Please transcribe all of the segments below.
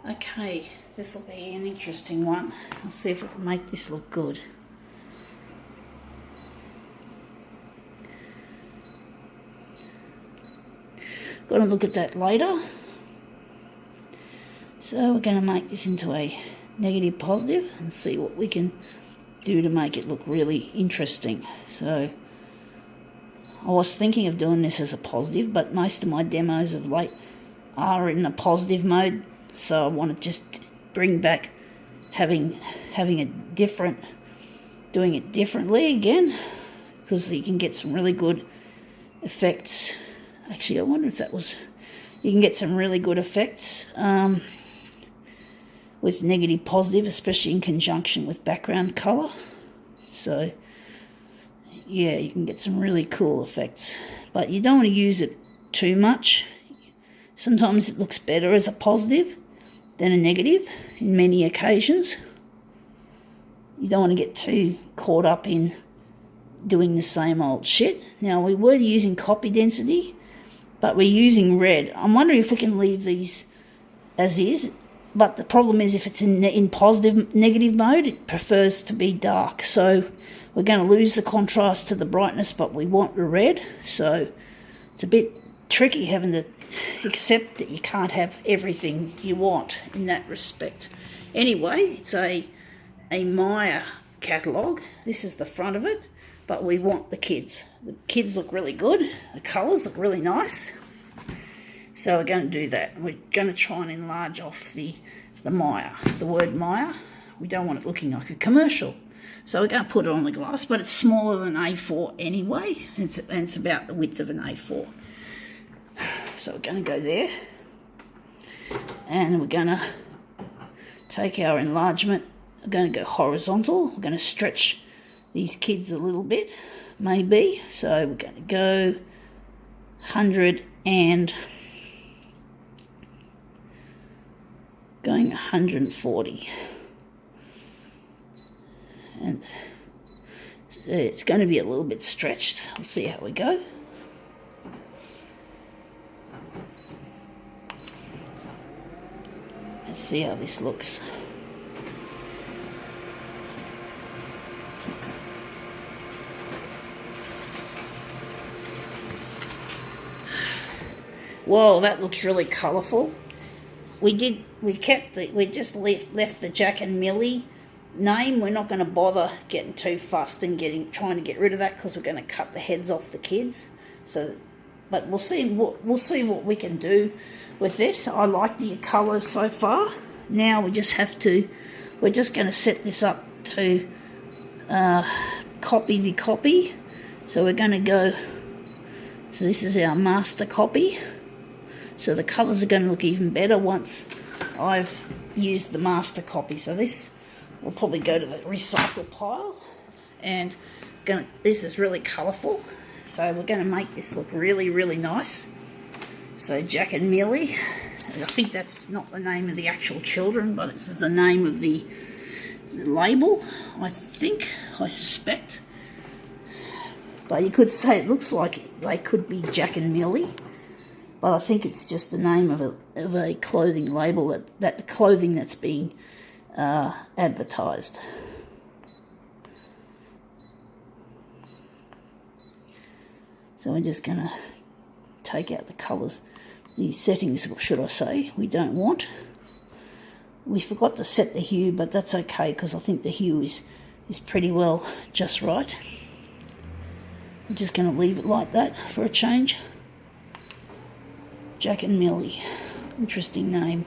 Okay, this will be an interesting one. I'll see if we can make this look good. Got to look at that later. So we're going to make this into a negative positive and see what we can do to make it look really interesting. So I was thinking of doing this as a positive, but most of my demos of late are in a positive mode. So I want to just bring back having a different, doing it differently again, because you can get some really good effects. Actually, I wonder if that was, you can get some really good effects with negative positive, especially in conjunction with background colour. So yeah, you can get some really cool effects, but you don't want to use it too much. Sometimes it looks better as a positive than a negative in many occasions. You don't want to get too caught up in doing the same old shit. Now, we were using copy density, but we're using red. I'm wondering if we can leave these as is, but the problem is if it's in positive negative mode, it prefers to be dark. So we're going to lose the contrast to the brightness, but we want the red. So it's a bit tricky having to accept that you can't have everything you want in that respect. Anyway, it's a Maya catalogue. This is the front of it, but we want the kids. The kids look really good. The colours look really nice. So we're going to do that. We're going to try and enlarge off the Maya, the word Maya. We don't want it looking like a commercial. So we're going to put it on the glass, but it's smaller than A4 anyway. And it's about the width of an A4. So we're going to go there. And we're going to take our enlargement. We're going to go horizontal. We're going to stretch these kids a little bit, maybe. So we're going to go 100 and going 140. And it's going to be a little bit stretched. We'll see how we go. Let's see how this looks. Whoa, that looks really colourful. We just left the Jack and Millie name. We're not going to bother getting too fussed and trying to get rid of that, because we're going to cut the heads off the kids. So, but we'll see what we can do with this. I like the colours so far. Now we're just going to set this up to copy the copy. So we're going to go. So this is our master copy. So the colours are going to look even better once I've used the master copy. So this will probably go to the recycle pile. And this is really colourful. So we're going to make this look really, really nice. So Jack and Millie. I think that's not the name of the actual children, but it's the name of the label, I suspect. But you could say it looks like they could be Jack and Millie. But I think it's just the name of a clothing label, that the clothing that's being advertised. So we're just going to take out the colours, the settings, should I say, we don't want. We forgot to set the hue, but that's okay, because I think the hue is pretty well just right. I'm just going to leave it like that for a change. Jack and Millie, interesting name.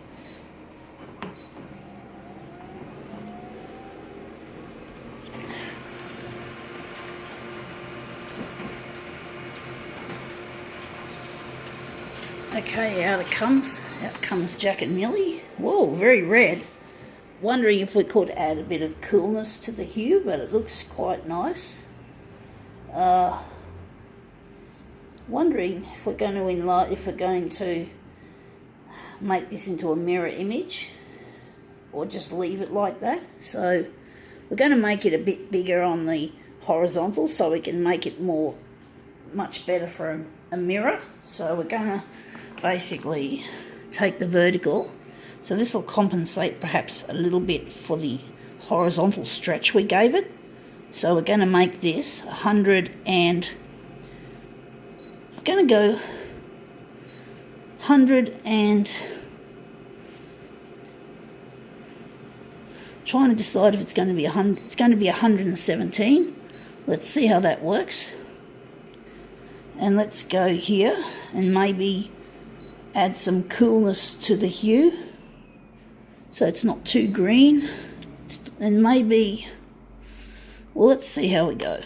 Okay, out it comes. Out comes Jack and Millie. Whoa, very red. Wondering if we could add a bit of coolness to the hue, but it looks quite nice. Wondering if we're going to make this into a mirror image, or just leave it like that. So we're going to make it a bit bigger on the horizontal, so we can make it much better for a mirror. So we're going to basically take the vertical. So this will compensate perhaps a little bit for the horizontal stretch we gave it. So we're going to make this 100 and I'm going to go 100 and trying to decide if it's going to be 100. It's going to be 117. Let's see how that works. And let's go here and maybe add some coolness to the hue so it's not too green. And maybe, well, let's see how we go.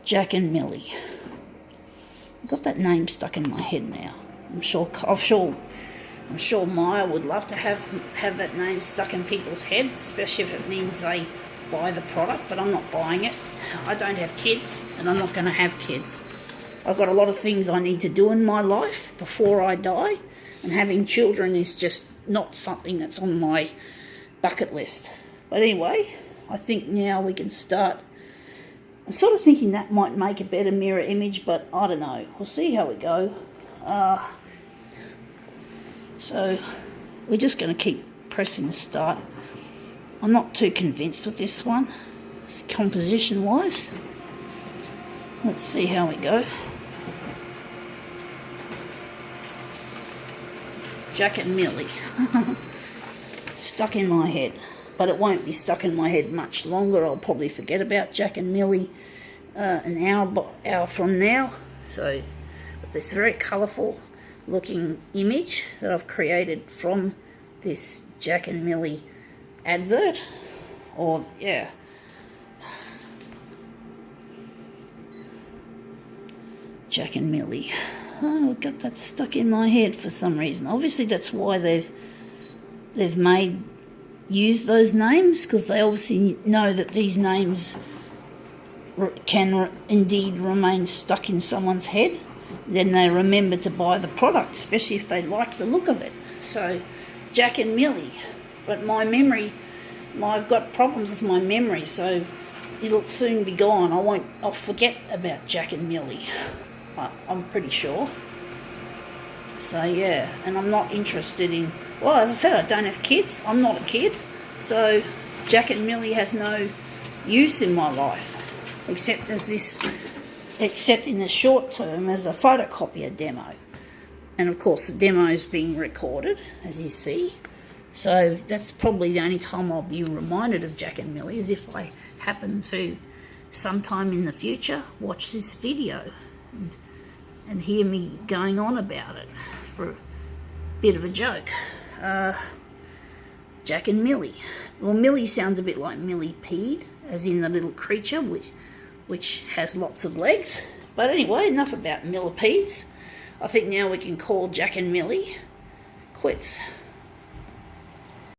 Jack and Millie. I've got that name stuck in my head now. I'm sure Maya would love to have that name stuck in people's head, especially if it means they buy the product, but I'm not buying it. I don't have kids, and I'm not going to have kids. I've got a lot of things I need to do in my life before I die, and having children is just not something that's on my bucket list. But anyway, I think now we can start. I'm sort of thinking that might make a better mirror image, but I don't know. We'll see how we go. So we're just going to keep pressing start. I'm not too convinced with this one, composition-wise. Let's see how we go. Jack and Millie. Stuck in my head. But it won't be stuck in my head much longer. I'll probably forget about Jack and Millie an hour from now. So, but this very colourful looking image that I've created from this Jack and Millie advert, or yeah, Jack and Millie. Oh, I got that stuck in my head for some reason. Obviously that's why they've used those names, because they obviously know that these names can indeed remain stuck in someone's head. Then they remember to buy the product, especially if they like the look of it. So, Jack and Millie. But my memory, I've got problems with my memory, so it'll soon be gone. I'll forget about Jack and Millie. I'm pretty sure. So yeah, and I'm not interested in, well, as I said, I don't have kids. I'm not a kid. So Jack and Millie has no use in my life, except in the short term as a photocopier demo. And of course the demo is being recorded, as you see. So that's probably the only time I'll be reminded of Jack and Millie, is if I happen to sometime in the future watch this video and hear me going on about it for a bit of a joke. Jack and Millie. Well, Millie sounds a bit like millipede, as in the little creature which has lots of legs. But anyway, enough about millipedes. I think now we can call Jack and Millie quits.